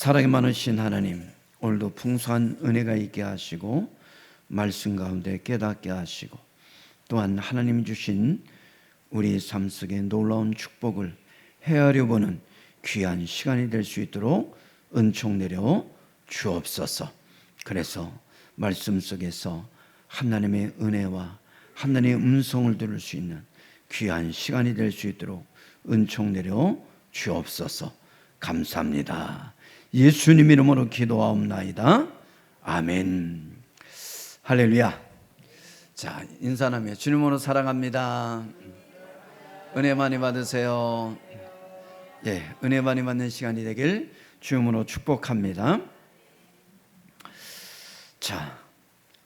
사랑이 많으신 하나님, 오늘도 풍성한 은혜가 있게 하시고 말씀 가운데 깨닫게 하시고 또한 하나님 주신 우리 삶 속에 놀라운 축복을 헤아려 보는 귀한 시간이 될 수 있도록 은총 내려 주옵소서. 그래서 말씀 속에서 하나님의 은혜와 하나님의 음성을 들을 수 있는 귀한 시간이 될 수 있도록 은총 내려 주옵소서. 감사합니다. 예수님 이름으로 기도하옵나이다. 아멘. 할렐루야. 자, 인사하며 주님으로 사랑합니다. 은혜 많이 받으세요. 은혜 많이 받는 시간이 되길 주님으로 축복합니다. 자,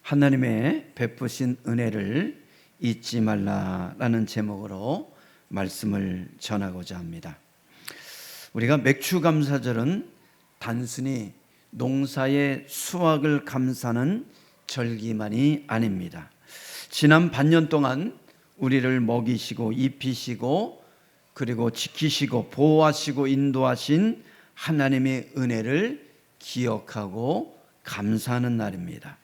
하나님의 베푸신 은혜를 잊지 말라라는 제목으로 말씀을 전하고자 합니다. 우리가 맥추감사절은 단순히 농사의 수확을 감사하는 절기만이 아닙니다. 지난 반년 동안 우리를 먹이시고 입히시고 그리고 지키시고 보호하시고 인도하신 하나님의 은혜를 기억하고 감사하는 날입니다.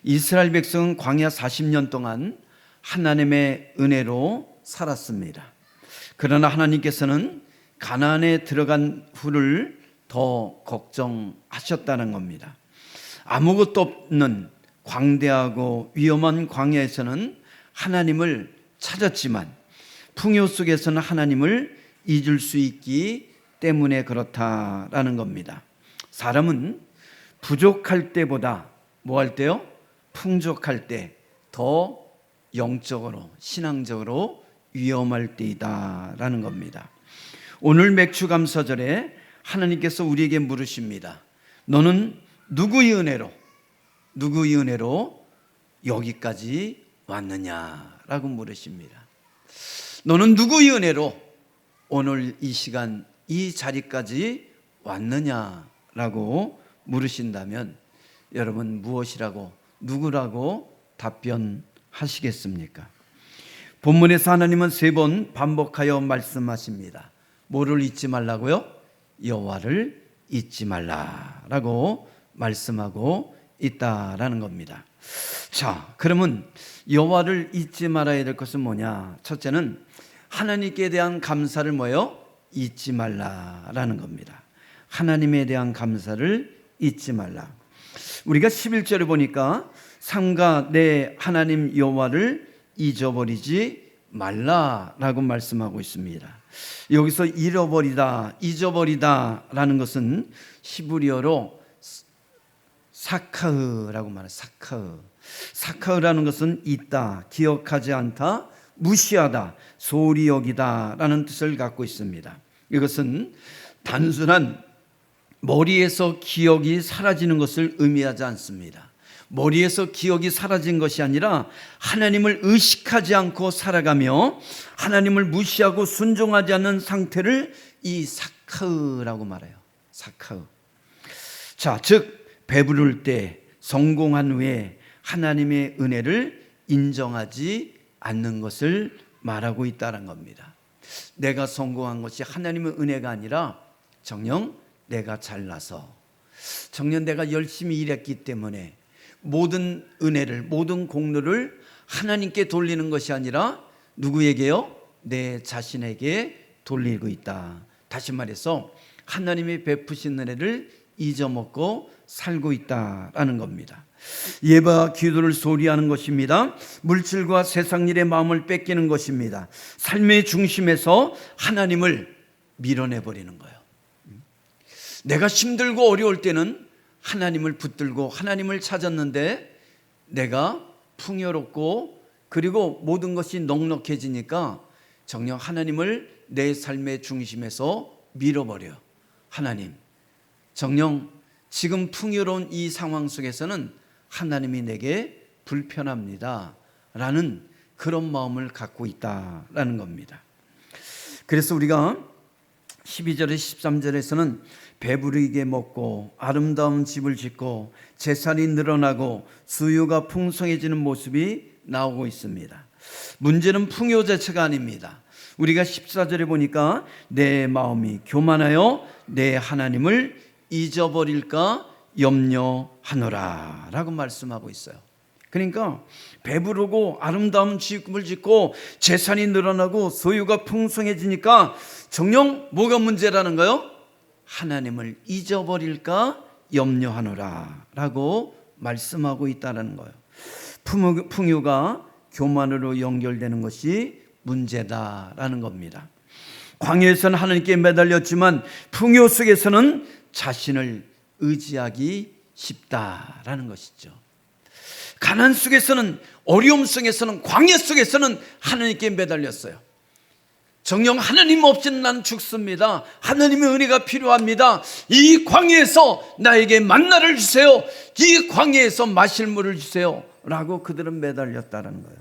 이스라엘 백성은 광야 40년 동안 하나님의 은혜로 살았습니다. 그러나 하나님께서는 가나안에 들어간 후를 더 걱정하셨다는 겁니다. 아무것도 없는 광대하고 위험한 광야에서는 하나님을 찾았지만 풍요 속에서는 하나님을 잊을 수 있기 때문에 그렇다라는 겁니다. 사람은 부족할 때보다 뭐 할 때요? 풍족할 때 더 영적으로 신앙적으로 위험할 때이다라는 겁니다. 오늘 맥추감사절에 하나님께서 우리에게 물으십니다. 너는 누구의 은혜로 여기까지 왔느냐라고 물으십니다. 너는 누구의 은혜로 오늘 이 시간 이 자리까지 왔느냐라고 물으신다면 여러분 무엇이라고 누구라고 답변하시겠습니까? 본문에서 하나님은 3번 반복하여 말씀하십니다. 뭐를 잊지 말라고요? 여호와를 잊지 말라라고 말씀하고 있다라는 겁니다. 자, 그러면 여호와를 잊지 말아야 될 것은 뭐냐? 첫째는 하나님께 대한 감사를 뭐예요? 잊지 말라라는 겁니다. 하나님에 대한 감사를 잊지 말라. 우리가 11절에 보니까 삼가 내 하나님 여호와를 잊어버리지 말라라고 말씀하고 있습니다. 여기서 잊어버리다 라는 것은 히브리어로 사카흐라고 말해요. 사카흐라는 것은 잊다, 기억하지 않다, 무시하다, 소홀히 여기다 라는 뜻을 갖고 있습니다. 이것은 단순한 머리에서 기억이 사라지는 것을 의미하지 않습니다. 머리에서 기억이 사라진 것이 아니라 하나님을 의식하지 않고 살아가며 하나님을 무시하고 순종하지 않는 상태를 이 사카흐라고 말해요. 사카흐. 자, 즉 배부를 때 성공한 후에 하나님의 은혜를 인정하지 않는 것을 말하고 있다는 겁니다. 내가 성공한 것이 하나님의 은혜가 아니라 정녕 내가 잘나서 정녕 내가 열심히 일했기 때문에 모든 은혜를 모든 공로를 하나님께 돌리는 것이 아니라 누구에게요? 내 자신에게 돌리고 있다. 다시 말해서 하나님이 베푸신 은혜를 잊어먹고 살고 있다라는 겁니다. 예배와 기도를 소홀히하는 것입니다. 물질과 세상 일에 마음을 뺏기는 것입니다. 삶의 중심에서 하나님을 밀어내버리는 거예요. 내가 힘들고 어려울 때는 하나님을 붙들고 하나님을 찾았는데 내가 풍요롭고 그리고 모든 것이 넉넉해지니까 정녕 하나님을 내 삶의 중심에서 밀어버려요. 하나님, 정녕 지금 풍요로운 이 상황 속에서는 하나님이 내게 불편합니다 라는 그런 마음을 갖고 있다라는 겁니다. 그래서 우리가 12절에 13절에서는 배부르게 먹고 아름다운 집을 짓고 재산이 늘어나고 수요가 풍성해지는 모습이 나오고 있습니다. 문제는 풍요 자체가 아닙니다. 우리가 14절에 보니까 내 마음이 교만하여 내 하나님을 잊어버릴까 염려하노라 라고 말씀하고 있어요. 그러니까 배부르고 아름다운 집을 짓고 재산이 늘어나고 소유가 풍성해지니까 정녕 뭐가 문제라는 거요? 하나님을 잊어버릴까 염려하노라 라고 말씀하고 있다는 거예요. 풍요가 교만으로 연결되는 것이 문제다라는 겁니다. 광야에서는 하나님께 매달렸지만 풍요 속에서는 자신을 의지하기 쉽다라는 것이죠. 가난 속에서는, 어려움 속에서는, 광야 속에서는 하나님께 매달렸어요. 정녕 하나님 없이는 난 죽습니다. 하나님의 은혜가 필요합니다. 이 광야에서 나에게 만나를 주세요. 이 광야에서 마실 물을 주세요 라고 그들은 매달렸다는 거예요.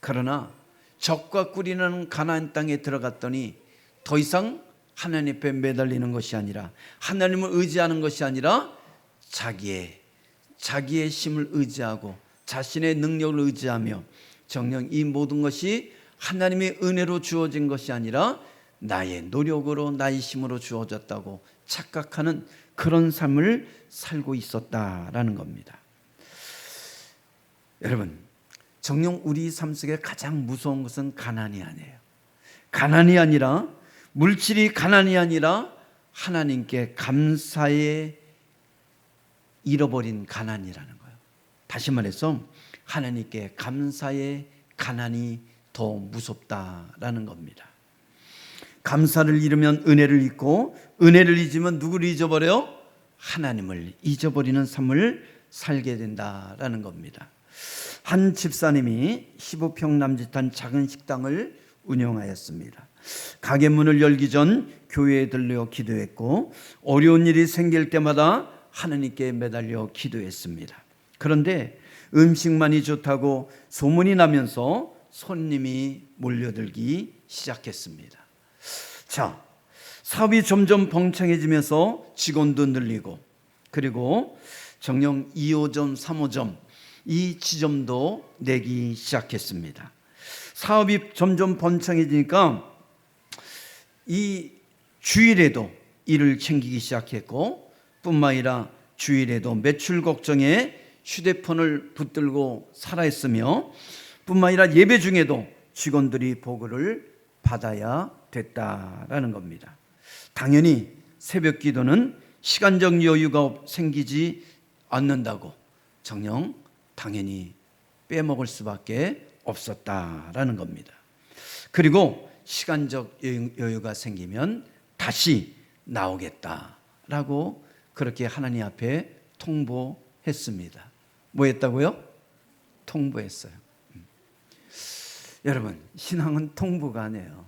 그러나 적과 꿀이 나는 가나안 땅에 들어갔더니 더 이상 하나님 앞에 매달리는 것이 아니라, 하나님을 의지하는 것이 아니라 자기의 힘을 의지하고 자신의 능력을 의지하며 정녕 이 모든 것이 하나님의 은혜로 주어진 것이 아니라 나의 노력으로, 나의 힘으로 주어졌다고 착각하는 그런 삶을 살고 있었다라는 겁니다. 여러분, 정녕 우리 삶 속에 가장 무서운 것은 가난이 아니에요. 가난이 아니라, 물질이 가난이 아니라 하나님께 감사에 잃어버린 가난이라는 거예요. 다시 말해서 하나님께 감사의 가난이 더 무섭다라는 겁니다. 감사를 잃으면 은혜를 잊고, 은혜를 잊으면 누구를 잊어버려요? 하나님을 잊어버리는 삶을 살게 된다라는 겁니다. 한 집사님이 15평 남짓한 작은 식당을 운영하였습니다. 가게 문을 열기 전 교회에 들려 기도했고, 어려운 일이 생길 때마다 하나님께 매달려 기도했습니다. 그런데 음식만이 좋다고 소문이 나면서 손님이 몰려들기 시작했습니다. 자, 사업이 점점 벙창해지면서 직원도 늘리고, 그리고 정녕 2호점, 3호점 이 지점도 내기 시작했습니다. 사업이 점점 번창해지니까 이 주일에도 일을 챙기기 시작했고, 뿐만 아니라 주일에도 매출 걱정에 휴대폰을 붙들고 살아있으며, 뿐만 아니라 예배 중에도 직원들이 보고를 받아야 됐다라는 겁니다. 당연히 새벽 기도는 시간적 여유가 생기지 않는다고 정녕 당연히 빼먹을 수밖에 없었다라는 겁니다. 그리고 시간적 여유가 생기면 다시 나오겠다라고 그렇게 하나님 앞에 통보했습니다. 뭐 했다고요? 통보했어요. 여러분, 신앙은 통보가 아니에요.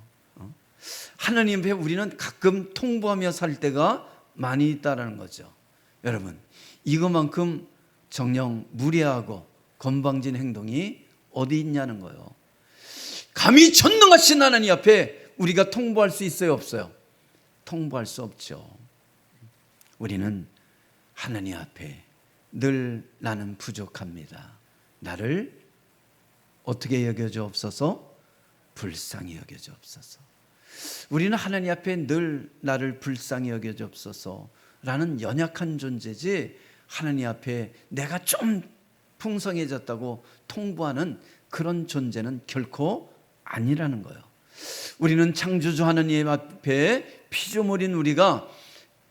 하나님 앞에 우리는 가끔 통보하며 살 때가 많이 있다는 거죠. 여러분, 이것만큼 정녕 무례하고 건방진 행동이 어디 있냐는 거예요. 감히 전능하신 하나님 앞에 우리가 통보할 수 있어요, 없어요? 통보할 수 없죠. 우리는 하나님 앞에 늘 나는 부족합니다. 나를 어떻게 여겨주옵소서? 불쌍히 여겨주옵소서. 우리는 하나님 앞에 늘 나를 불쌍히 여겨주옵소서라는 연약한 존재지, 하나님 앞에 내가 좀 풍성해졌다고 통보하는 그런 존재는 결코 아니라는 거예요. 우리는 창조주 하나님 앞에 피조물인 우리가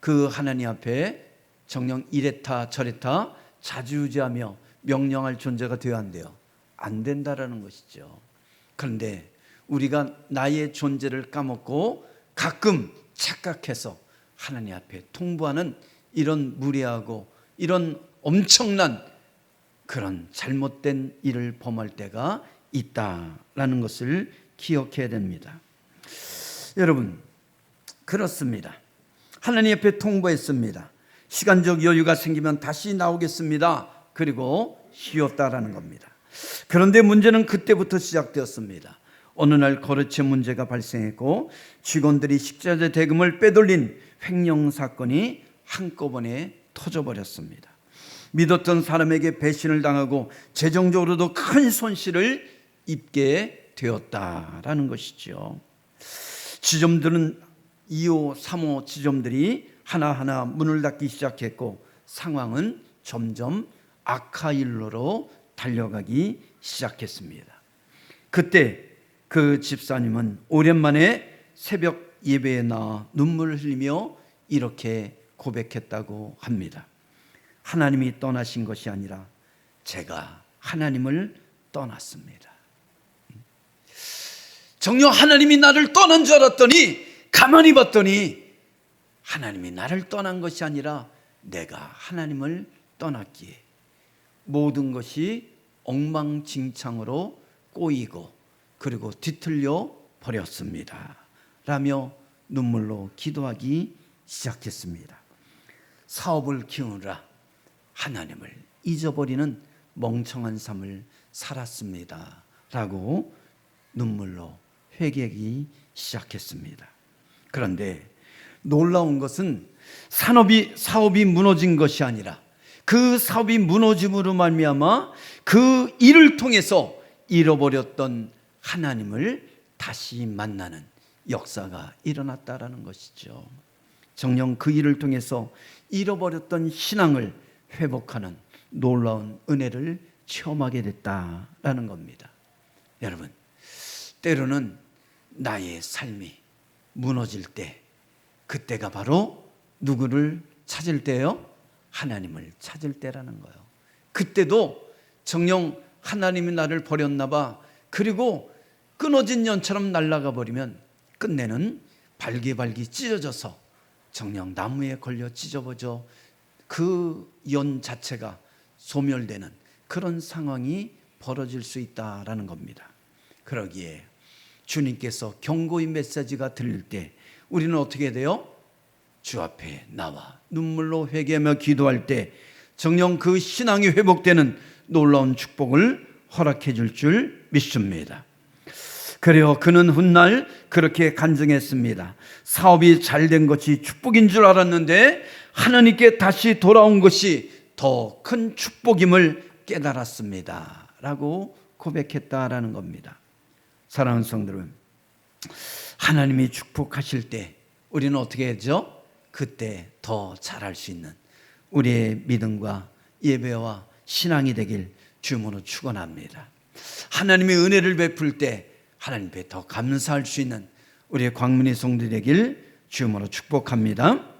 그 하나님 앞에 정녕 이랬다 저랬다 자주우지하며 명령할 존재가 되어야 한대요. 안 된다라는 것이죠. 그런데 우리가 나의 존재를 까먹고 가끔 착각해서 하나님 앞에 통보하는 이런 무례하고 이런 엄청난 그런 잘못된 일을 범할 때가 있다라는 것을 기억해야 됩니다. 여러분, 그렇습니다. 하나님 앞에 통보했습니다. 시간적 여유가 생기면 다시 나오겠습니다. 그리고 쉬었다라는 겁니다. 그런데 문제는 그때부터 시작되었습니다. 어느 날 거래처 문제가 발생했고 직원들이 식자재 대금을 빼돌린 횡령 사건이 한꺼번에 터져버렸습니다. 믿었던 사람에게 배신을 당하고 재정적으로도 큰 손실을 입게 되었다라는 것이죠. 지점들은 2호, 3호 지점들이 하나하나 문을 닫기 시작했고 상황은 점점 악화일로로 달려가기 시작했습니다. 그때 그 집사님은 오랜만에 새벽 예배에 나와 눈물을 흘리며 이렇게 고백했다고 합니다. 하나님이 떠나신 것이 아니라 제가 하나님을 떠났습니다. 정녕 하나님이 나를 떠난 줄 알았더니 가만히 봤더니 하나님이 나를 떠난 것이 아니라 내가 하나님을 떠났기에 모든 것이 엉망진창으로 꼬이고 그리고 뒤틀려 버렸습니다 라며 눈물로 기도하기 시작했습니다. 사업을 키우느라 하나님을 잊어버리는 멍청한 삶을 살았습니다 라고 눈물로 회개하기 시작했습니다. 그런데 놀라운 것은 사업이 무너진 것이 아니라 그 사업이 무너짐으로 말미암아 그 일을 통해서 잃어버렸던 하나님을 다시 만나는 역사가 일어났다라는 것이죠. 정녕 그 일을 통해서 잃어버렸던 신앙을 회복하는 놀라운 은혜를 체험하게 됐다라는 겁니다. 여러분, 때로는 나의 삶이 무너질 때 그때가 바로 누구를 찾을 때요? 하나님을 찾을 때라는 거예요. 그때도 정녕 하나님이 나를 버렸나 봐. 그리고 끊어진 연처럼 날아가 버리면 끝내는 발기발기 찢어져서 정녕 나무에 걸려 찢어버져 그 연 자체가 소멸되는 그런 상황이 벌어질 수 있다라는 겁니다. 그러기에 주님께서 경고의 메시지가 들릴 때 우리는 어떻게 돼요? 주 앞에 나와 눈물로 회개하며 기도할 때 정녕 그 신앙이 회복되는 놀라운 축복을 허락해 줄 믿습니다. 그래요, 그는 훗날 그렇게 간증했습니다. 사업이 잘된 것이 축복인 줄 알았는데 하나님께 다시 돌아온 것이 더 큰 축복임을 깨달았습니다 라고 고백했다라는 겁니다. 사랑하는 성도들, 하나님이 축복하실 때 우리는 어떻게 하죠? 그때 더 잘할 수 있는 우리의 믿음과 예배와 신앙이 되길 주님으로 축원합니다. 하나님의 은혜를 베풀 때 하나님께 더 감사할 수 있는 우리의 광문의 성도들이 되길 주님으로 축복합니다.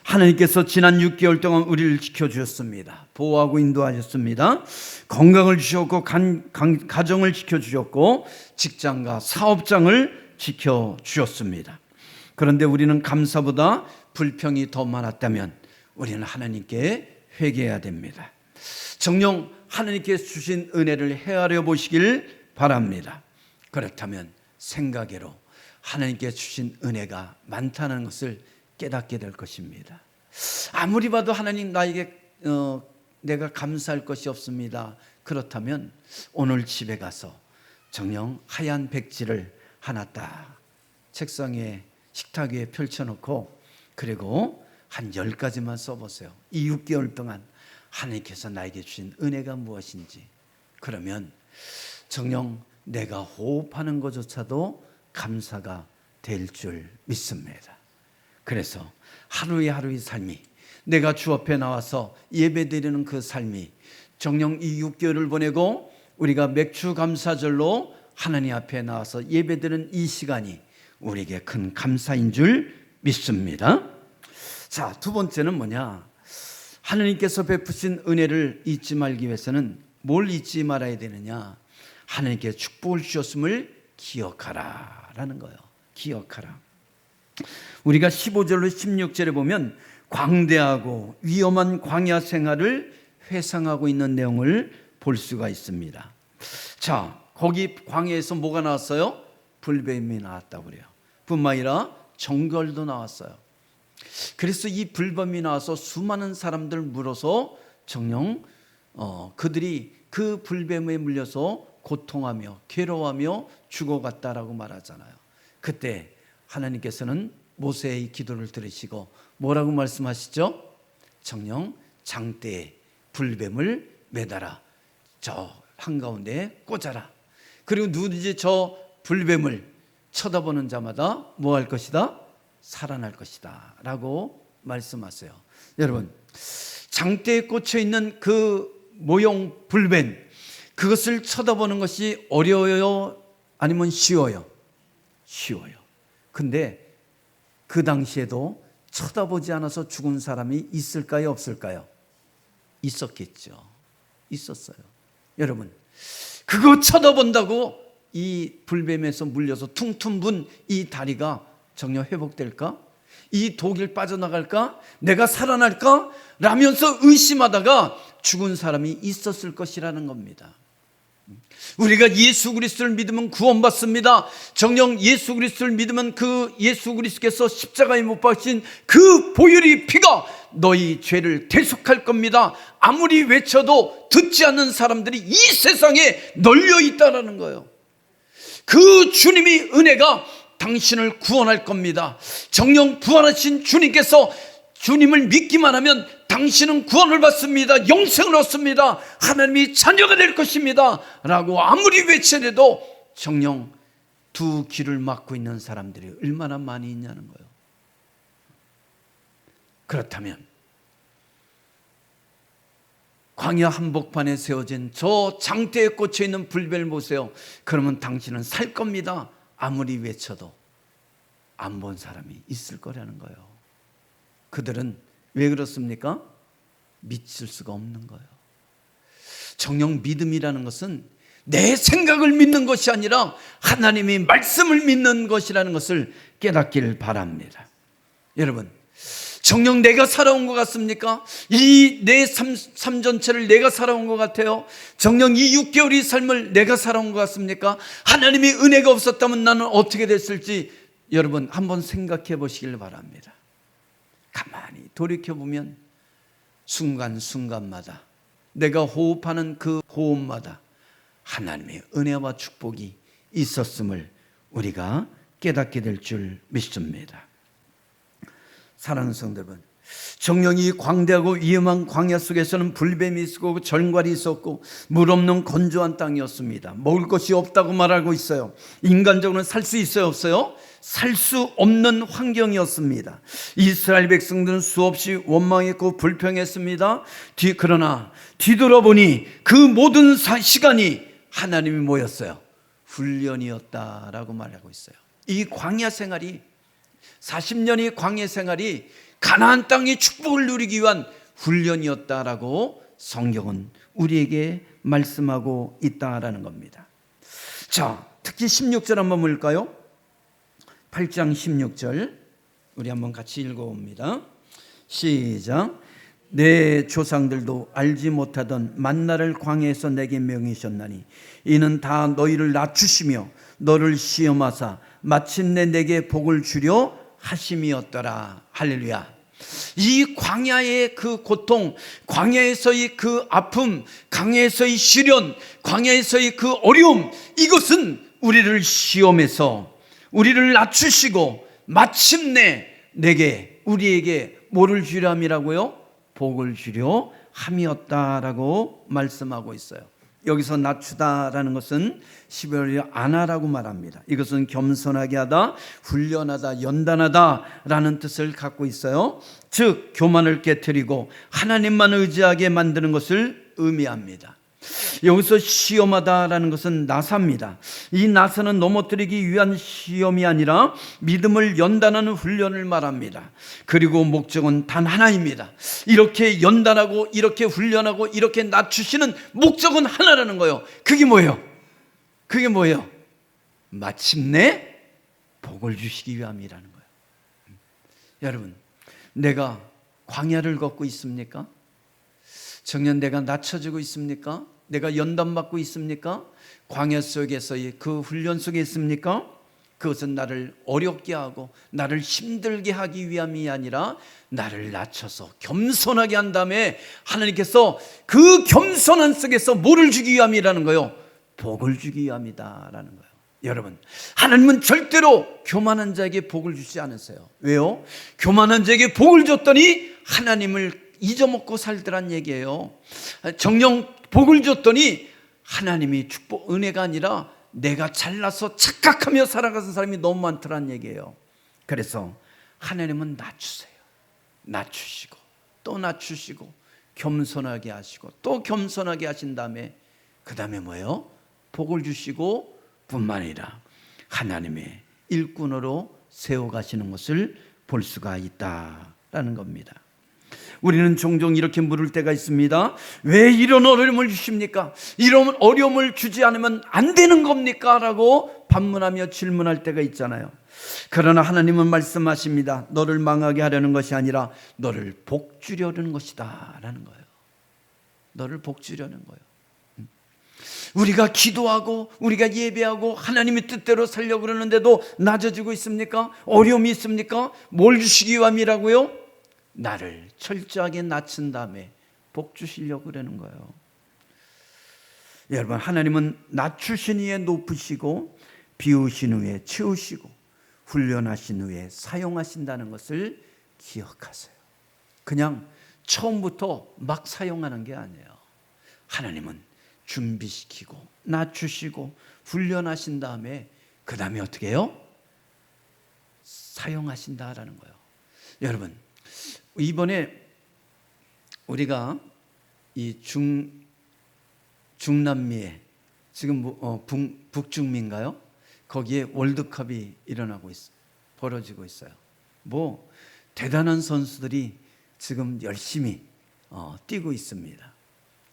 하나님께서 지난 6개월 동안 우리를 지켜주셨습니다. 보호하고 인도하셨습니다. 건강을 주셨고 가정을 지켜주셨고 직장과 사업장을 지켜주셨습니다. 그런데 우리는 감사보다 불평이 더 많았다면 우리는 하나님께 회개해야 됩니다. 정녕 하나님께 주신 은혜를 헤아려 보시길 바랍니다. 그렇다면 생각외로 하나님께 주신 은혜가 많다는 것을 깨닫게 될 것입니다. 아무리 봐도 하나님 나에게 내가 감사할 것이 없습니다. 그렇다면 오늘 집에 가서 정녕 하얀 백지를 하나 딱 책상 위에 식탁 위에 펼쳐놓고 그리고 한 10가지만 써보세요. 이 6개월 동안 하나님께서 나에게 주신 은혜가 무엇인지. 그러면 정녕 내가 호흡하는 것조차도 감사가 될 줄 믿습니다. 그래서 하루의 삶이 내가 주 앞에 나와서 예배드리는 그 삶이 정녕 이 6개월을 보내고 우리가 맥주 감사절로 하나님 앞에 나와서 예배드리는 이 시간이 우리에게 큰 감사인 줄 믿습니다. 자, 두 번째는 뭐냐? 하나님께서 베푸신 은혜를 잊지 말기 위해서는 뭘 잊지 말아야 되느냐? 하나님께 축복을 주셨음을 기억하라 라는 거예요. 기억하라. 우리가 15절로 16절에 보면 광대하고 위험한 광야 생활을 회상하고 있는 내용을 볼 수가 있습니다. 자, 거기 광야에서 뭐가 나왔어요? 불뱀이 나왔다고 그래요. 뿐만 아니라 정글도 나왔어요. 그래서 이 불뱀이 나와서 수많은 사람들 물어서 정녕 그들이 그 불뱀에 물려서 고통하며 괴로워하며 죽어갔다라고 말하잖아요. 그때 하나님께서는 모세의 기도를 들으시고 뭐라고 말씀하시죠? 정녕 장대에 불뱀을 매달아 저 한가운데에 꽂아라. 그리고 누구든지 저 불뱀을 쳐다보는 자마다 뭐 할 것이다? 살아날 것이다 라고 말씀하세요. 여러분, 장대에 꽂혀 있는 그 모형 불뱀, 그것을 쳐다보는 것이 어려워요? 아니면 쉬워요? 쉬워요. 근데 그 당시에도 쳐다보지 않아서 죽은 사람이 있을까요? 없을까요? 있었겠죠. 있었어요. 여러분, 그거 쳐다본다고 이 불뱀에서 물려서 퉁퉁 분 이 다리가 정녕 회복될까? 이 독일 빠져나갈까? 내가 살아날까? 라면서 의심하다가 죽은 사람이 있었을 것이라는 겁니다. 우리가 예수 그리스도를 믿으면 구원받습니다. 정녕 예수 그리스도를 믿으면 그 예수 그리스도께서 십자가에 못 박힌 그 보혈의 피가 너희 죄를 대속할 겁니다. 아무리 외쳐도 듣지 않는 사람들이 이 세상에 널려 있다라는 거예요. 그 주님이 은혜가 당신을 구원할 겁니다. 정녕 부활하신 주님께서 주님을 믿기만 하면 당신은 구원을 받습니다. 영생을 얻습니다. 하나님이 자녀가 될 것입니다. 라고 아무리 외쳐내도 정녕 두 귀를 막고 있는 사람들이 얼마나 많이 있냐는 거예요. 그렇다면 광야 한복판에 세워진 저 장대에 꽂혀 있는 불뱀을 보세요. 그러면 당신은 살 겁니다. 아무리 외쳐도 안 본 사람이 있을 거라는 거예요. 그들은 왜 그렇습니까? 믿을 수가 없는 거예요. 정녕 믿음이라는 것은 내 생각을 믿는 것이 아니라 하나님의 말씀을 믿는 것이라는 것을 깨닫길 바랍니다. 여러분, 정녕 내가 살아온 것 같습니까? 이 내 삶 전체를 내가 살아온 것 같아요? 정녕 이 6개월의 삶을 내가 살아온 것 같습니까? 하나님의 은혜가 없었다면 나는 어떻게 됐을지 여러분 한번 생각해 보시길 바랍니다. 가만히 돌이켜보면 순간순간마다 내가 호흡하는 그 호흡마다 하나님의 은혜와 축복이 있었음을 우리가 깨닫게 될 줄 믿습니다. 사랑하는 성도 여러분, 정령이 광대하고 위험한 광야 속에서는 불뱀이 있었고 절괄이 있었고 물 없는 건조한 땅이었습니다. 먹을 것이 없다고 말하고 있어요. 인간적으로는 살 수 있어요, 없어요? 살 수 없는 환경이었습니다. 이스라엘 백성들은 수없이 원망했고 불평했습니다. 그러나 뒤돌아보니 그 모든 시간이 하나님이 뭐였어요? 훈련이었다라고 말하고 있어요. 이 광야 생활이 40년의 광야 생활이 가나안 땅의 축복을 누리기 위한 훈련이었다라고 성경은 우리에게 말씀하고 있다라는 겁니다. 자, 특히 16절 한번 볼까요? 8장 16절 우리 한번 같이 읽어봅니다. 시작. 내 조상들도 알지 못하던 만나를 광야에서 내게 명이셨나니 이는 다 너희를 낮추시며 너를 시험하사 마침내 내게 복을 주려 하심이었더라. 할렐루야. 이 광야의 그 고통, 광야에서의 그 아픔, 광야에서의 시련, 광야에서의 그 어려움, 이것은 우리를 시험해서 우리를 낮추시고 마침내 내게 우리에게 뭐를 주려 함이라고요? 복을 주려 함이었다라고 말씀하고 있어요. 여기서 낮추다라는 것은 히브리어로 아나라고 말합니다. 이것은 겸손하게 하다, 훈련하다, 연단하다라는 뜻을 갖고 있어요. 즉 교만을 깨트리고 하나님만 의지하게 만드는 것을 의미합니다. 여기서 시험하다라는 것은 나사입니다. 이 나사는 넘어뜨리기 위한 시험이 아니라 믿음을 연단하는 훈련을 말합니다. 그리고 목적은 단 하나입니다. 이렇게 연단하고 이렇게 훈련하고 이렇게 낮추시는 목적은 하나라는 거예요. 그게 뭐예요? 그게 뭐예요? 마침내 복을 주시기 위함이라는 거예요. 여러분, 내가 광야를 걷고 있습니까? 정녕 내가 낮춰지고 있습니까? 내가 연단받고 있습니까? 광야 속에서의 그 훈련 속에 있습니까? 그것은 나를 어렵게 하고 나를 힘들게 하기 위함이 아니라 나를 낮춰서 겸손하게 한 다음에 하나님께서 그 겸손한 속에서 뭐를 주기 위함이라는 거예요? 복을 주기 위함이다라는 거예요. 여러분, 하나님은 절대로 교만한 자에게 복을 주지 않으세요. 왜요? 교만한 자에게 복을 줬더니 하나님을 잊어먹고 살더란 얘기예요. 정녕 복을 줬더니 하나님이 축복, 은혜가 아니라 내가 잘나서 착각하며 살아가는 사람이 너무 많더란 얘기예요. 그래서 하나님은 낮추세요. 낮추시고 또 낮추시고 겸손하게 하시고 또 겸손하게 하신 다음에 그 다음에 뭐예요? 복을 주시고 뿐만 아니라 하나님의 일꾼으로 세워가시는 것을 볼 수가 있다라는 겁니다. 우리는 종종 이렇게 물을 때가 있습니다. 왜 이런 어려움을 주십니까? 이런 어려움을 주지 않으면 안 되는 겁니까? 라고 반문하며 질문할 때가 있잖아요. 그러나 하나님은 말씀하십니다. 너를 망하게 하려는 것이 아니라 너를 복주려는 것이다 라는 거예요. 너를 복주려는 거예요. 우리가 기도하고 우리가 예배하고 하나님의 뜻대로 살려고 그러는데도 낮아지고 있습니까? 어려움이 있습니까? 뭘 주시기 위함이라고요? 나를 철저하게 낮춘 다음에 복 주시려고 그러는 거예요. 여러분, 하나님은 낮추신 후에 높으시고 비우신 후에 채우시고 훈련하신 후에 사용하신다는 것을 기억하세요. 그냥 처음부터 막 사용하는 게 아니에요. 하나님은 준비시키고 낮추시고 훈련하신 다음에 그 다음에 어떻게 해요? 사용하신다라는 거예요. 여러분, 이번에 우리가 이 중남미에 지금 북중미인가요? 거기에 월드컵이 벌어지고 있어요. 뭐 대단한 선수들이 지금 열심히 뛰고 있습니다.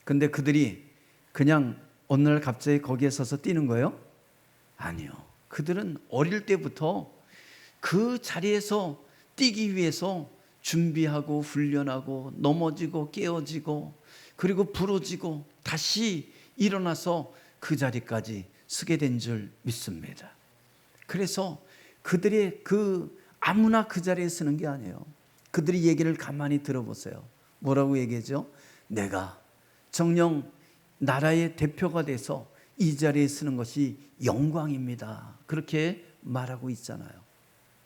근데 그들이 그냥 어느 날 갑자기 거기에 서서 뛰는 거예요? 아니요. 그들은 어릴 때부터 그 자리에서 뛰기 위해서 준비하고 훈련하고 넘어지고 깨어지고 그리고 부러지고 다시 일어나서 그 자리까지 서게 된 줄 믿습니다. 그래서 그들이 아무나 그 자리에 서는 게 아니에요. 그들이 얘기를 가만히 들어보세요. 뭐라고 얘기하죠? 내가 정녕 나라의 대표가 돼서 이 자리에 서는 것이 영광입니다. 그렇게 말하고 있잖아요.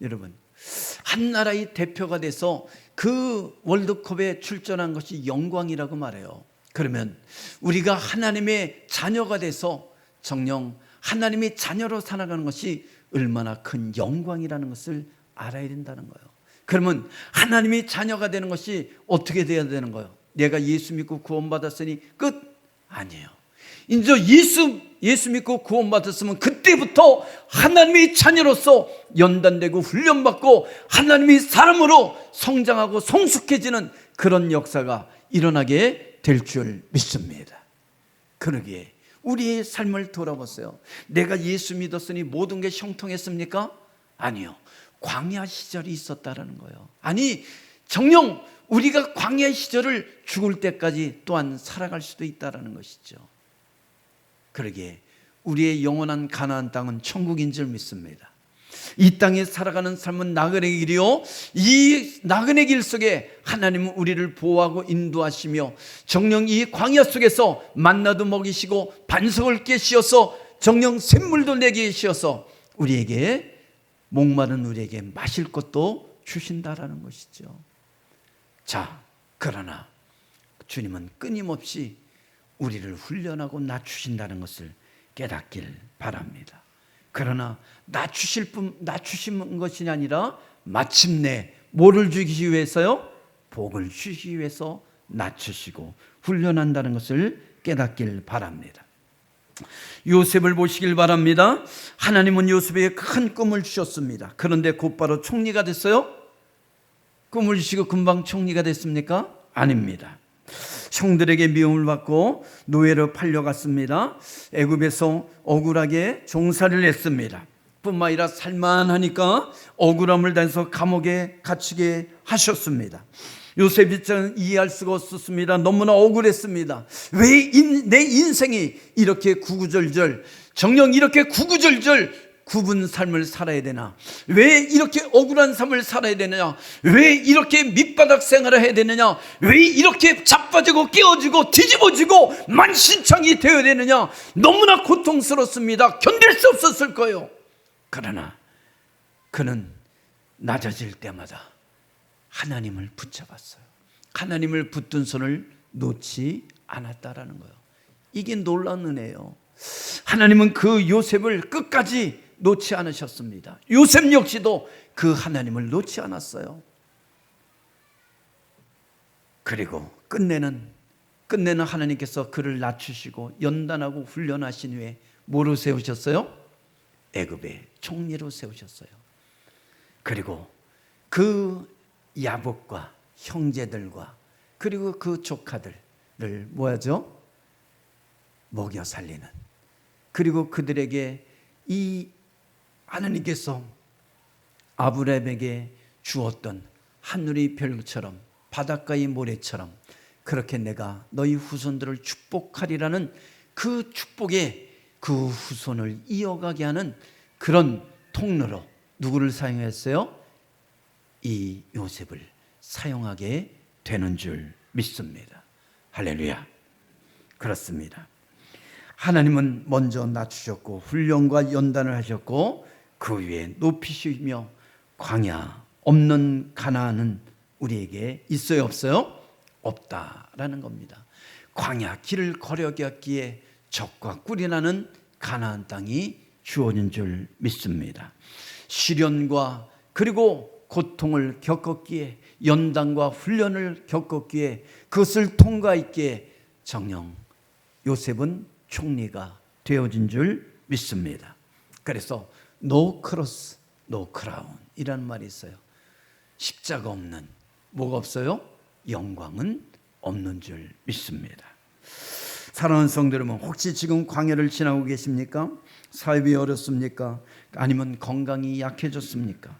여러분, 한 나라의 대표가 돼서 그 월드컵에 출전한 것이 영광이라고 말해요. 그러면 우리가 하나님의 자녀가 돼서 정녕 하나님의 자녀로 살아가는 것이 얼마나 큰 영광이라는 것을 알아야 된다는 거예요. 그러면 하나님의 자녀가 되는 것이 어떻게 돼야 되는 거예요? 내가 예수 믿고 구원받았으니 끝? 아니에요. 이제 예수 믿고 구원받았으면 그때부터 하나님의 자녀로서 연단되고 훈련받고 하나님의 사람으로 성장하고 성숙해지는 그런 역사가 일어나게 될 줄 믿습니다. 그러기에 우리의 삶을 돌아보세요. 내가 예수 믿었으니 모든 게 형통했습니까? 아니요. 광야 시절이 있었다라는 거예요. 아니, 정녕 우리가 광야 시절을 죽을 때까지 또한 살아갈 수도 있다라는 것이죠. 그러기에 우리의 영원한 가나안 땅은 천국인 줄 믿습니다. 이 땅에 살아가는 삶은 나그네 길이요, 이 나그네 길 속에 하나님은 우리를 보호하고 인도하시며 정녕 이 광야 속에서 만나도 먹이시고 반석을 깨시어서 정녕 샘물도 내게 시어서 우리에게 목마른 우리에게 마실 것도 주신다라는 것이죠. 자, 그러나 주님은 끊임없이 우리를 훈련하고 낮추신다는 것을 깨닫길 바랍니다. 그러나 낮추신 것이 아니라 마침내 뭐를 주기 위해서요? 복을 주시기 위해서 낮추시고 훈련한다는 것을 깨닫길 바랍니다. 요셉을 보시길 바랍니다. 하나님은 요셉에게 큰 꿈을 주셨습니다. 그런데 곧바로 총리가 됐어요? 꿈을 주시고 금방 총리가 됐습니까? 아닙니다. 형들에게 미움을 받고 노예로 팔려갔습니다. 애굽에서 억울하게 종살이를 했습니다. 뿐만 아니라 살만하니까 억울함을 당해서 감옥에 갇히게 하셨습니다. 요셉이 이해할 수가 없었습니다. 너무나 억울했습니다. 왜 내 인생이 이렇게 구구절절, 정녕 이렇게 구구절절 굽은 삶을 살아야 되나? 왜 이렇게 억울한 삶을 살아야 되느냐? 왜 이렇게 밑바닥 생활을 해야 되느냐? 왜 이렇게 자빠지고 깨어지고 뒤집어지고 만신창이 되어야 되느냐? 너무나 고통스럽습니다. 견딜 수 없었을 거예요. 그러나 그는 낮아질 때마다 하나님을 붙잡았어요. 하나님을 붙든 손을 놓지 않았다라는 거예요. 이게 놀라운 은혜예요. 하나님은 그 요셉을 끝까지 놓지 않으셨습니다. 요셉 역시도 그 하나님을 놓지 않았어요. 그리고 끝내는 하나님께서 그를 낮추시고 연단하고 훈련하신 후에 뭐로 세우셨어요? 애굽의 총리로 세우셨어요. 그리고 그 야복과 형제들과 그리고 그 조카들을 뭐하죠? 먹여 살리는, 그리고 그들에게 이 하나님께서 아브라함에게 주었던 하늘의 별처럼 바닷가의 모래처럼 그렇게 내가 너희 후손들을 축복하리라는 그 축복의 그 후손을 이어가게 하는 그런 통로로 누구를 사용했어요? 이 요셉을 사용하게 되는 줄 믿습니다. 할렐루야. 그렇습니다. 하나님은 먼저 낮추셨고 훈련과 연단을 하셨고 그 위에 높이시며 광야 없는 가나안은 우리에게 있어요, 없어요? 없다라는 겁니다. 광야 길을 걸어갔기에 적과 꿀이 나는 가나안 땅이 주어진 줄 믿습니다. 시련과 그리고 고통을 겪었기에 연단과 훈련을 겪었기에 그것을 통과했기에 정녕 요셉은 총리가 되어진 줄 믿습니다. 그래서 No cross, no crown 이라는 말이 있어요. 십자가 없는 뭐가 없어요? 영광은 없는 줄 믿습니다. 사랑하는 성도 여러분, 혹시 지금 광야를 지나고 계십니까? 사업이 어렵습니까? 아니면 건강이 약해졌습니까?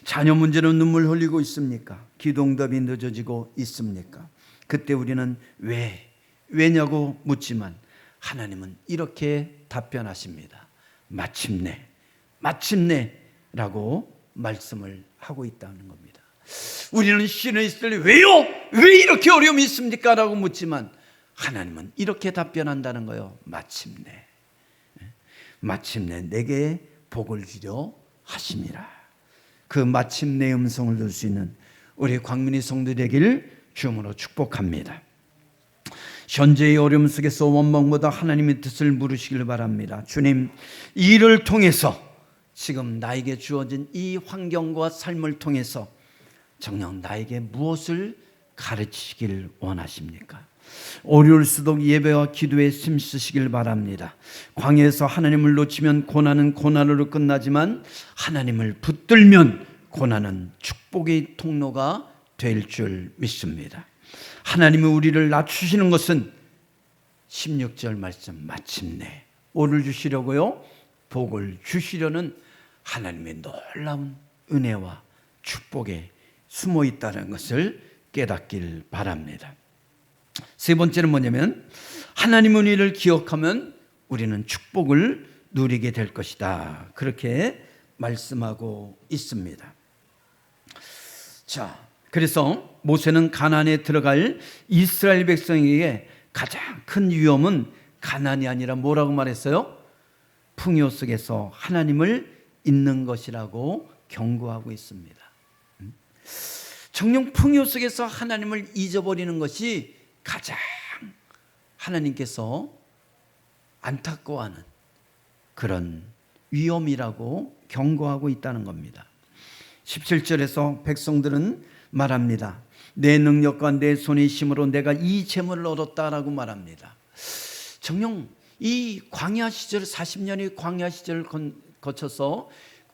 자녀 문제로 눈물 흘리고 있습니까? 기도 응답이 늦어지고 있습니까? 그때 우리는 왜냐고 묻지만 하나님은 이렇게 답변하십니다. 마침내라고 말씀을 하고 있다는 겁니다. 우리는 시련이 있을 때 왜요? 왜 이렇게 어려움이 있습니까? 라고 묻지만 하나님은 이렇게 답변한다는 거예요. 마침내 내게 복을 주려 하심이라. 그 마침내 음성을 들을 수 있는 우리 광민이 성도 되기를 주님으로 축복합니다. 현재의 어려움 속에서 원망보다 하나님의 뜻을 물으시길 바랍니다. 주님, 이 일을 통해서 지금 나에게 주어진 이 환경과 삶을 통해서 정녕 나에게 무엇을 가르치시길 원하십니까? 어려울수록 예배와 기도에 힘쓰시길 바랍니다. 광야에서 하나님을 놓치면 고난은 고난으로 끝나지만 하나님을 붙들면 고난은 축복의 통로가 될 줄 믿습니다. 하나님이 우리를 낮추시는 것은 16절 말씀 마침내 뭐를 주시려고요? 복을 주시려는 하나님의 놀라운 은혜와 축복에 숨어 있다는 것을 깨닫길 바랍니다. 세 번째는 뭐냐면 하나님의 은혜를 기억하면 우리는 축복을 누리게 될 것이다. 그렇게 말씀하고 있습니다. 자, 그래서 모세는 가나안에 들어갈 이스라엘 백성에게 가장 큰 위험은 가나안이 아니라 뭐라고 말했어요? 풍요 속에서 하나님을 잊는 것이라고 경고하고 있습니다. 정녕 풍요 속에서 하나님을 잊어버리는 것이 가장 하나님께서 안타까워하는 그런 위험이라고 경고하고 있다는 겁니다. 17절에서 백성들은 말합니다. 내 능력과 내 손의 힘으로 내가 이 재물을 얻었다라고 말합니다. 정녕 이 광야 시절 40년의 광야 시절을 거쳐서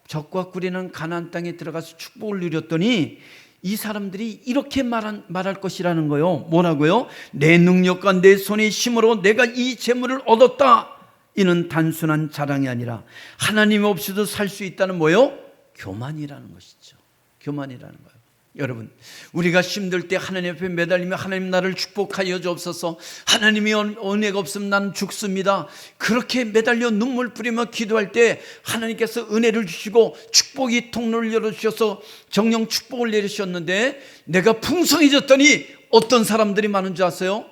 적과 꿀이는 가나안 땅에 들어가서 축복을 누렸더니 이 사람들이 이렇게 말할 것이라는 거예요. 뭐라고요? 내 능력과 내 손의 힘으로 내가 이 재물을 얻었다. 이는 단순한 자랑이 아니라 하나님 없이도 살 수 있다는 뭐예요? 교만이라는 것이죠. 교만이라는 거예요. 여러분, 우리가 힘들 때 하나님 앞에 매달리며 하나님 나를 축복하여 주옵소서, 하나님이 은혜가 없으면 나는 죽습니다, 그렇게 매달려 눈물 뿌리며 기도할 때 하나님께서 은혜를 주시고 축복의 통로를 열어주셔서 정령 축복을 내리셨는데 내가 풍성해졌더니 어떤 사람들이 많은 줄 아세요?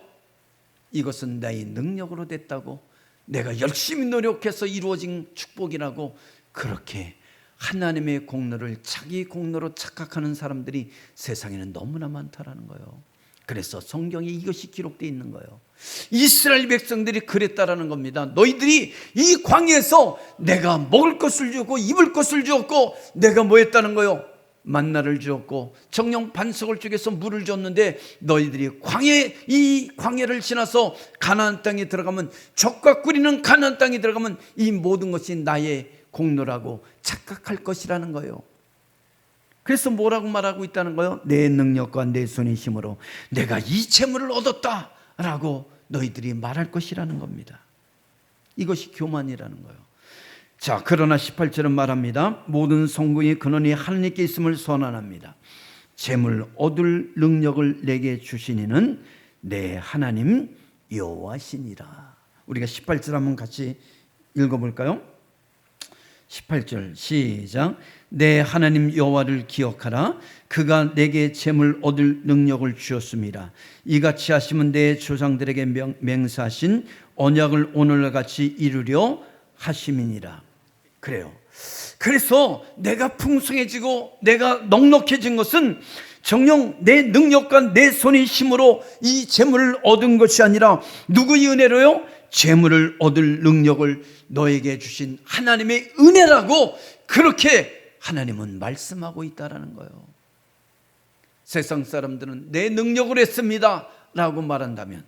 이것은 나의 능력으로 됐다고, 내가 열심히 노력해서 이루어진 축복이라고 그렇게 하나님의 공로를 자기 공로로 착각하는 사람들이 세상에는 너무나 많다라는 거예요. 그래서 성경에 이것이 기록되어 있는 거예요. 이스라엘 백성들이 그랬다라는 겁니다. 너희들이 이 광야에서 내가 먹을 것을 주었고 입을 것을 주었고 내가 뭐 했다는 거예요? 만나를 주었고 정령 반석을 쪼개서 물을 줬는데 너희들이 이 광야를 지나서 가나안 땅에 들어가면 젖과 꿀이는 가나안 땅에 들어가면 이 모든 것이 나의 공로라고 착각할 것이라는 거예요. 그래서 뭐라고 말하고 있다는 거예요? 내 능력과 내 손의 힘으로 내가 이 재물을 얻었다라고 너희들이 말할 것이라는 겁니다. 이것이 교만이라는 거예요. 자, 그러나 18절은 말합니다. 모든 성공의 근원이 하나님께 있음을 선언합니다. 재물 얻을 능력을 내게 주시니는 내 하나님 여호와시니라. 우리가 18절 한번 같이 읽어볼까요? 18절 시작. 내 하나님 여호와를 기억하라. 그가 내게 재물 얻을 능력을 주었습니다. 이같이 하시면 내 조상들에게 맹세하신 언약을 오늘같이 이루려 하심이니라. 그래요. 그래서 내가 풍성해지고 내가 넉넉해진 것은 정녕 내 능력과 내 손의 힘으로 이 재물을 얻은 것이 아니라 누구의 은혜로요? 재물을 얻을 능력을 너에게 주신 하나님의 은혜라고 그렇게 하나님은 말씀하고 있다라는 거예요. 세상 사람들은 내 능력으로 했습니다 라고 말한다면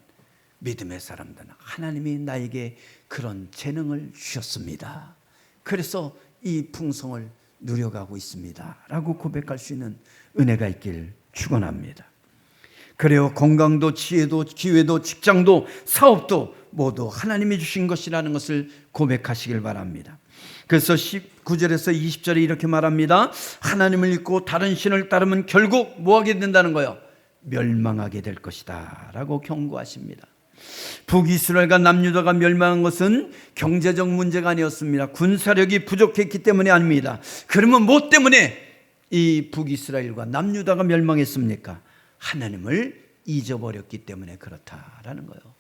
믿음의 사람들은 하나님이 나에게 그런 재능을 주셨습니다. 그래서 이 풍성을 누려가고 있습니다 라고 고백할 수 있는 은혜가 있길 축원합니다. 그래요. 건강도 지혜도 기회도 직장도 사업도 모두 하나님이 주신 것이라는 것을 고백하시길 바랍니다. 그래서 19절에서 20절에 이렇게 말합니다. 하나님을 잊고 다른 신을 따르면 결국 뭐하게 된다는 거예요? 멸망하게 될 것이다 라고 경고하십니다. 북이스라엘과 남유다가 멸망한 것은 경제적 문제가 아니었습니다. 군사력이 부족했기 때문이 아닙니다. 그러면 뭐 때문에 이 북이스라엘과 남유다가 멸망했습니까? 하나님을 잊어버렸기 때문에 그렇다라는 거예요.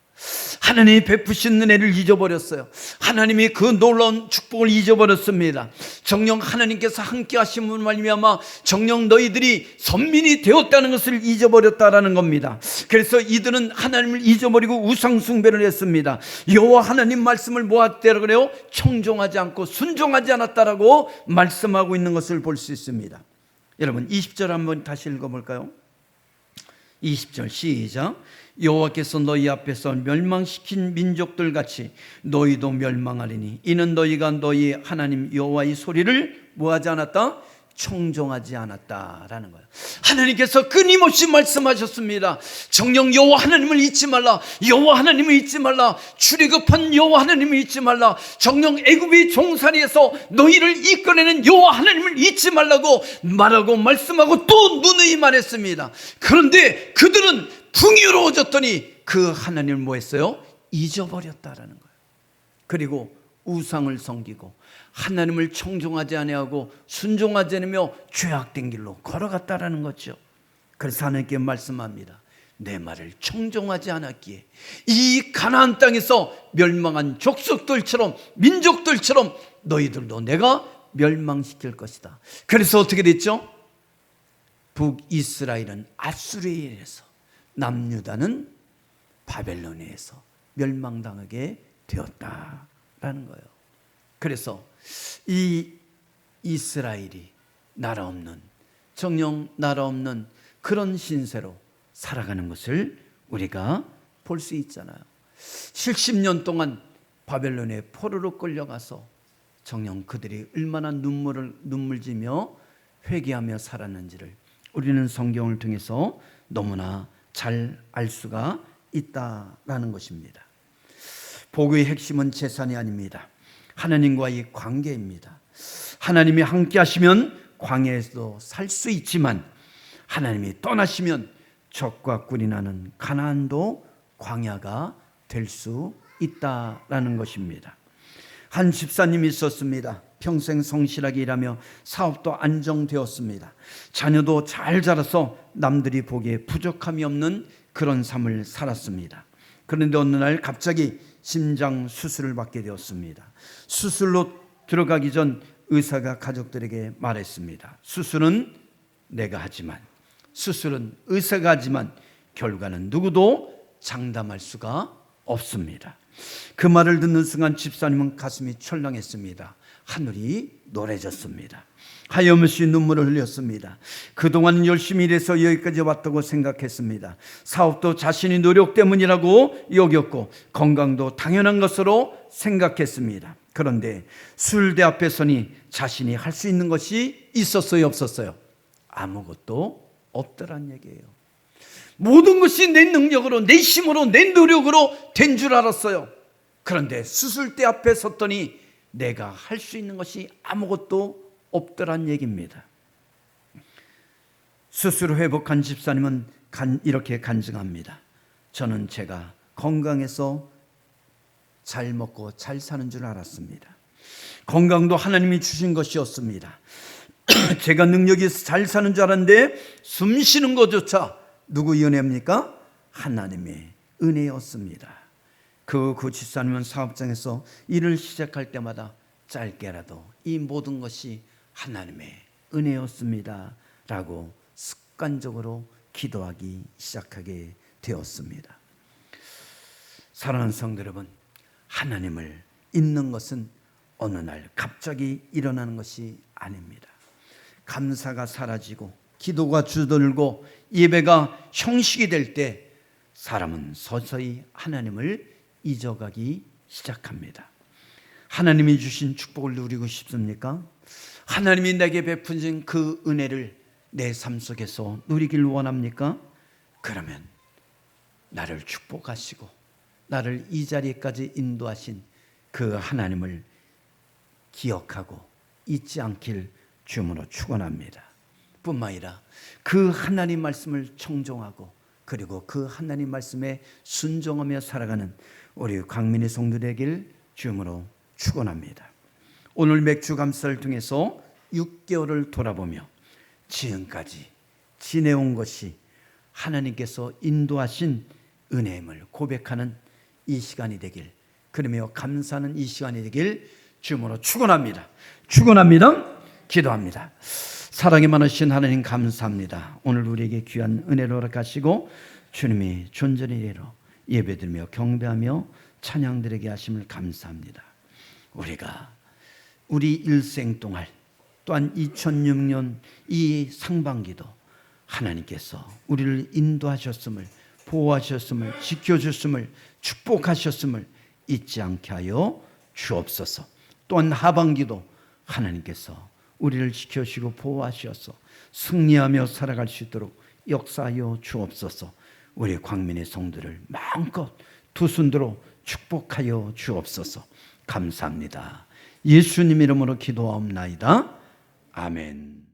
하나님이 베푸신 은혜를 잊어버렸어요. 하나님이 그 놀라운 축복을 잊어버렸습니다. 정녕 하나님께서 함께 하심으로 말미암아 정녕 너희들이 선민이 되었다는 것을 잊어버렸다라는 겁니다. 그래서 이들은 하나님을 잊어버리고 우상 숭배를 했습니다. 여호와 하나님 말씀을 뭐하더라 그래요? 청종하지 않고 순종하지 않았다라고 말씀하고 있는 것을 볼 수 있습니다. 여러분 20절 한번 다시 읽어볼까요? 20절 시작. 여호와께서 너희 앞에서 멸망시킨 민족들 같이 너희도 멸망하리니 이는 너희가 너희 하나님 여호와의 소리를 뭐하지 않았다? 청종하지 않았다라는 거예요. 하나님께서 끊임없이 말씀하셨습니다. 정녕 여호와 하나님을 잊지 말라. 여호와 하나님을 잊지 말라. 출애굽한 여호와 하나님을 잊지 말라. 정녕 애굽의 종살이에서 너희를 이끌어내는 여호와 하나님을 잊지 말라고 말하고 말씀하고 또 누누이 말했습니다. 그런데 그들은 풍요로워졌더니 그 하나님을 뭐 했어요? 잊어버렸다라는 거예요. 그리고 우상을 섬기고 하나님을 청종하지 아니하고 순종하지 않으며 죄악된 길로 걸어갔다라는 거죠. 그래서 하나님께 말씀합니다. 내 말을 청종하지 않았기에 이 가나안 땅에서 멸망한 족속들처럼 민족들처럼 너희들도 내가 멸망시킬 것이다. 그래서 어떻게 됐죠? 북이스라엘은 아수르에서, 남유다는 바벨론에서 멸망당하게 되었다라는 거예요. 그래서 이 이스라엘이 나라 없는, 정녕 나라 없는 그런 신세로 살아가는 것을 우리가 볼 수 있잖아요. 70년 동안 바벨론의 포로로 끌려가서 정녕 그들이 얼마나 눈물지며 회개하며 살았는지를 우리는 성경을 통해서 너무나 잘 알 수가 있다라는 것입니다. 복의 핵심은 재산이 아닙니다. 하나님과의 관계입니다. 하나님이 함께 하시면 광야에서도 살 수 있지만 하나님이 떠나시면 젖과 꿀이 나는 가나안도 광야가 될 수 있다라는 것입니다. 한 집사님이 있었습니다. 평생 성실하게 일하며 사업도 안정되었습니다. 자녀도 잘 자라서 남들이 보기에 부족함이 없는 그런 삶을 살았습니다. 그런데 어느 날 갑자기 심장 수술을 받게 되었습니다. 수술로 들어가기 전 의사가 가족들에게 말했습니다. 수술은 내가 하지만, 수술은 의사가 하지만 결과는 누구도 장담할 수가 없습니다. 그 말을 듣는 순간 집사님은 가슴이 철렁했습니다. 하늘이 노래졌습니다. 하염없이 눈물을 흘렸습니다. 그동안 열심히 일해서 여기까지 왔다고 생각했습니다. 사업도 자신의 노력 때문이라고 여겼고 건강도 당연한 것으로 생각했습니다. 그런데 술대 앞에 서니 자신이 할 수 있는 것이 있었어요, 없었어요? 아무것도 없더란 얘기예요. 모든 것이 내 능력으로, 내 힘으로, 내 노력으로 된 줄 알았어요. 그런데 수술대 앞에 섰더니 내가 할 수 있는 것이 아무것도 없더란 얘기입니다. 스스로 회복한 집사님은 이렇게 간증합니다. 저는 제가 건강해서 잘 먹고 잘 사는 줄 알았습니다. 건강도 하나님이 주신 것이었습니다. 제가 능력이 있어서 잘 사는 줄 알았는데 숨 쉬는 것조차 누구의 은혜입니까? 하나님의 은혜였습니다. 그 집사님은 사업장에서 일을 시작할 때마다 짧게라도 이 모든 것이 하나님의 은혜였습니다 라고 습관적으로 기도하기 시작하게 되었습니다. 사랑하는 성도 여러분, 하나님을 잊는 것은 어느 날 갑자기 일어나는 것이 아닙니다. 감사가 사라지고 기도가 줄어들고 예배가 형식이 될 때 사람은 서서히 하나님을 잊어가기 시작합니다. 하나님이 주신 축복을 누리고 싶습니까? 하나님이 내게 베푸신 그 은혜를 내 삶 속에서 누리길 원합니까? 그러면 나를 축복하시고 나를 이 자리까지 인도하신 그 하나님을 기억하고 잊지 않길 주님으로 축원합니다. 뿐만 아니라 그 하나님 말씀을 청종하고 그리고 그 하나님 말씀에 순종하며 살아가는 우리 광민의 성도 되길 주님으로 축원합니다. 오늘 맥주 감사를 통해서 6개월을 돌아보며 지금까지 지내온 것이 하나님께서 인도하신 은혜임을 고백하는 이 시간이 되길, 그러며 감사하는 이 시간이 되길 주님으로 축원합니다. 기도합니다. 사랑이 많으신 하나님 감사합니다. 오늘 우리에게 귀한 은혜를 허락하시고 주님이 존전의 이래로 예배드리며 경배하며 찬양드리게 하심을 감사합니다. 우리가 우리 일생 동안 또한 2006년 이 상반기도 하나님께서 우리를 인도하셨음을, 보호하셨음을, 지켜주셨음을, 축복하셨음을 잊지 않게 하여 주옵소서. 또한 하반기도 하나님께서 우리를 지켜주시고 보호하셔서 승리하며 살아갈 수 있도록 역사하여 주옵소서. 우리 광민의 성도를 마음껏 두 손으로 축복하여 주옵소서. 감사합니다. 예수님 이름으로 기도하옵나이다. 아멘.